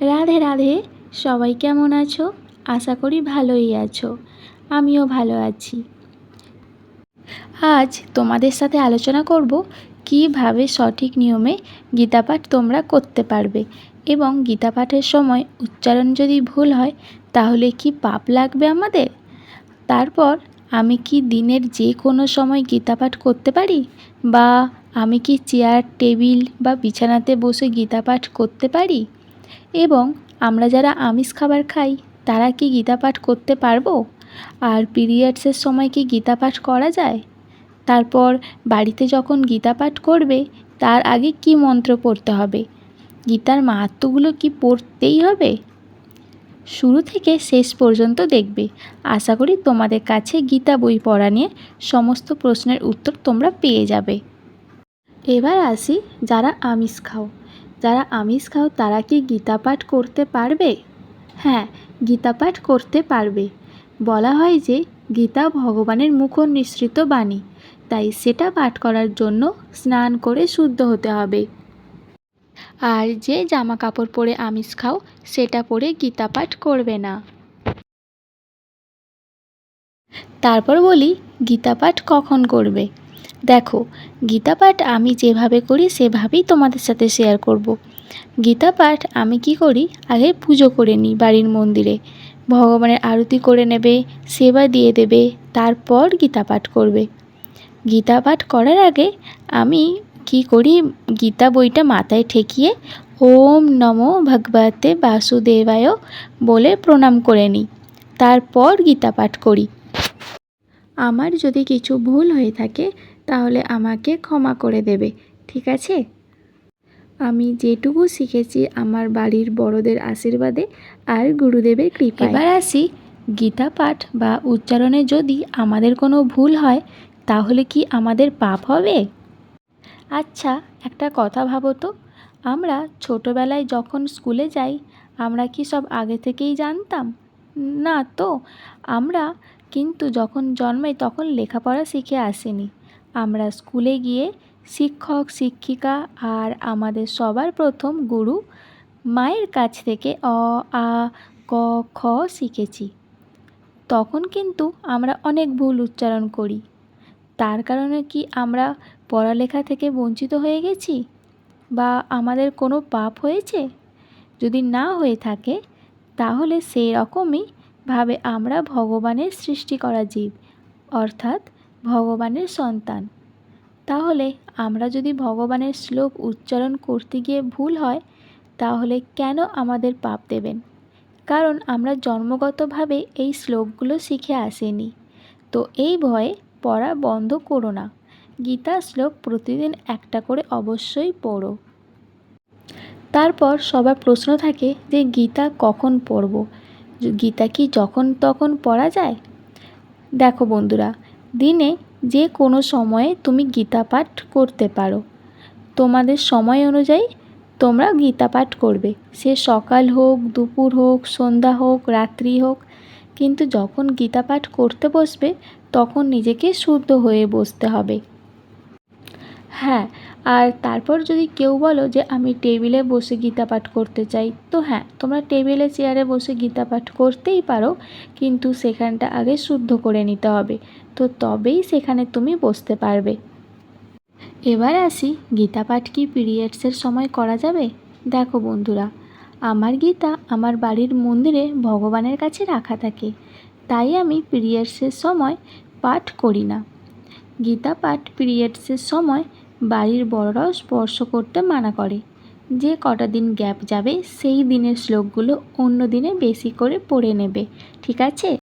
রাধে রাধে। সবাই কেমন আছো? আশা করি ভালোই আছো। আমিও ভালো আছি। আজ তোমাদের সাথে আলোচনা করব কিভাবে সঠিক নিয়মে গীতা পাঠ তোমরা করতে পারবে এবং গীতা পাঠের সময় উচ্চারণ যদি ভুল হয় তাহলে কি পাপ লাগবে আমাদের। তারপর আমি কি দিনের যে কোনো সময় গীতা পাঠ করতে পারি, বা আমি কি চেয়ার টেবিল বা বিছানাতে বসে গীতা পাঠ করতে পারি, এবং আমরা যারা আমিষ খাবার খাই তারা কি গীতা পাঠ করতে পারবো, আর পিরিয়ডসের সময় কি গীতা পাঠ করা যায়। তারপর বাড়িতে যখন গীতা পাঠ করবে তার আগে কি মন্ত্র পড়তে হবে, গীতার মাহাত্ম্যগুলো কি পড়তেই হবে। শুরু থেকে শেষ পর্যন্ত দেখবে। আশা করি তোমাদের কাছে গীতা বই পড়া নিয়ে সমস্ত প্রশ্নের উত্তর তোমরা পেয়ে যাবে। এবার আসি, যারা আমিষ খাও তারা কি গীতা পাঠ করতে পারবে? হ্যাঁ, গীতা পাঠ করতে পারবে। বলা হয় যে গীতা ভগবানের মুখ নিঃসৃত বাণী, তাই সেটা পাঠ করার জন্য স্নান করে শুদ্ধ হতে হবে। আর যে জামা কাপড় পরে আমিষ খাও সেটা পরে গীতা পাঠ করবে না। তারপর বলি গীতা পাঠ কখন করবে। দেখো, গীতা পাঠ আমি যেভাবে করি সেভাবেই তোমাদের সাথে শেয়ার করব। গীতা পাঠ আমি কি করি, আগে পুজো করে নিই বাড়ির মন্দিরে, ভগবানের আরতি করে নেবে, সেবা দিয়ে দেবে, তারপর গীতা পাঠ করবে। গীতা পাঠ করার আগে আমি কি করি, গীতা বইটা মাথায় ঠেকিয়ে ওম নমো ভগবতে বাসুদেবায় বলে প্রণাম করে নিই, তারপর গীতা পাঠ করি। আমার যদি কিছু ভুল হয়ে থাকে তাহলে আমাকে ক্ষমা করে দেবে, ঠিক আছে? আমি যেটুকু শিখেছি আমার বাড়ির বড়দের আশীর্বাদে আর গুরুদেবের কৃপায়। এবার আসি, গীতা পাঠ বা উচ্চারণে যদি আমাদের কোনো ভুল হয় তাহলে কি আমাদের পাপ হবে? আচ্ছা, একটা কথা ভাবো তো, আমরা ছোটোবেলায় যখন স্কুলে যাই আমরা কি সব আগে থেকেই জানতাম? না তো। আমরা কিন্তু যখন জন্মাই তখন লেখাপড়া শিখে আসিনি। আমরা স্কুলে গিয়ে শিক্ষক শিক্ষিকা আর আমাদের সবার প্রথম গুরু মায়ের কাছ থেকে অ আ ক খ শিখেছি। তখন কিন্তু আমরা অনেক ভুল উচ্চারণ করি। তার কারণে কি আমরা পড়ালেখা থেকে বঞ্চিত হয়ে গেছি, বা আমাদের কোনো পাপ হয়েছে? যদি না হয়ে থাকে তাহলে সেই রকমই ভাবে আমরা ভগবানের সৃষ্টি করা জীব, অর্থাৎ ভগবানের সন্তান। তাহলে আমরা যদি ভগবানের শ্লোক উচ্চারণ করতে গিয়ে ভুল হয় তাহলে কেন আমাদের পাপ দেবেন? কারণ আমরা জন্মগতভাবে এই শ্লোকগুলো শিখে আসিনি। তো এই ভয়ে পড়া বন্ধ করো না। গীতার শ্লোক প্রতিদিন একটা করে অবশ্যই পড়ো। তারপর সবার প্রশ্ন থাকে যে গীতা কখন পড়ব, গীতা কি যখন তখন পড়া যায়? দেখো বন্ধুরা, দিনে যে কোনো সময়ে তুমি গীতা পাঠ করতে পারো। তোমাদের সময় অনুযায়ী তোমরা গীতা পাঠ করবে, সে সকাল হোক, দুপুর হোক, সন্ধ্যা হোক, রাত্রি হোক, কিন্তু যখন গীতা পাঠ করতে বসবে তখন নিজেকে শুদ্ধ হয়ে বসতে হবে। হ্যাঁ, আর তারপর যদি কেউ বলো যে আমি টেবিলে বসে গীতা পাঠ করতে চাই, তো হ্যাঁ, তোমরা টেবিলে চেয়ারে বসে গীতা পাঠ করতেই পারো, কিন্তু সেখানটা আগে শুদ্ধ করে নিতে হবে, তো তবেই সেখানে তুমি বসতে পারবে। এবার আসি, গীতা পাঠ কি পিরিয়ডসের সময় করা যাবে? দেখো বন্ধুরা, আমার গীতা আমার বাড়ির মন্দিরে ভগবানের কাছে রাখা থাকে, তাই আমি পিরিয়ডসের সময় পাঠ করি না। গীতা পাঠ পিরিয়ডসের সময় বাড়ির বড়রাও স্পর্শ করতে মানা করে। যে কটা দিন গ্যাপ যাবে সেই দিনের শ্লোকগুলো অন্য দিনে বেশি করে পড়ে নেবে, ঠিক আছে?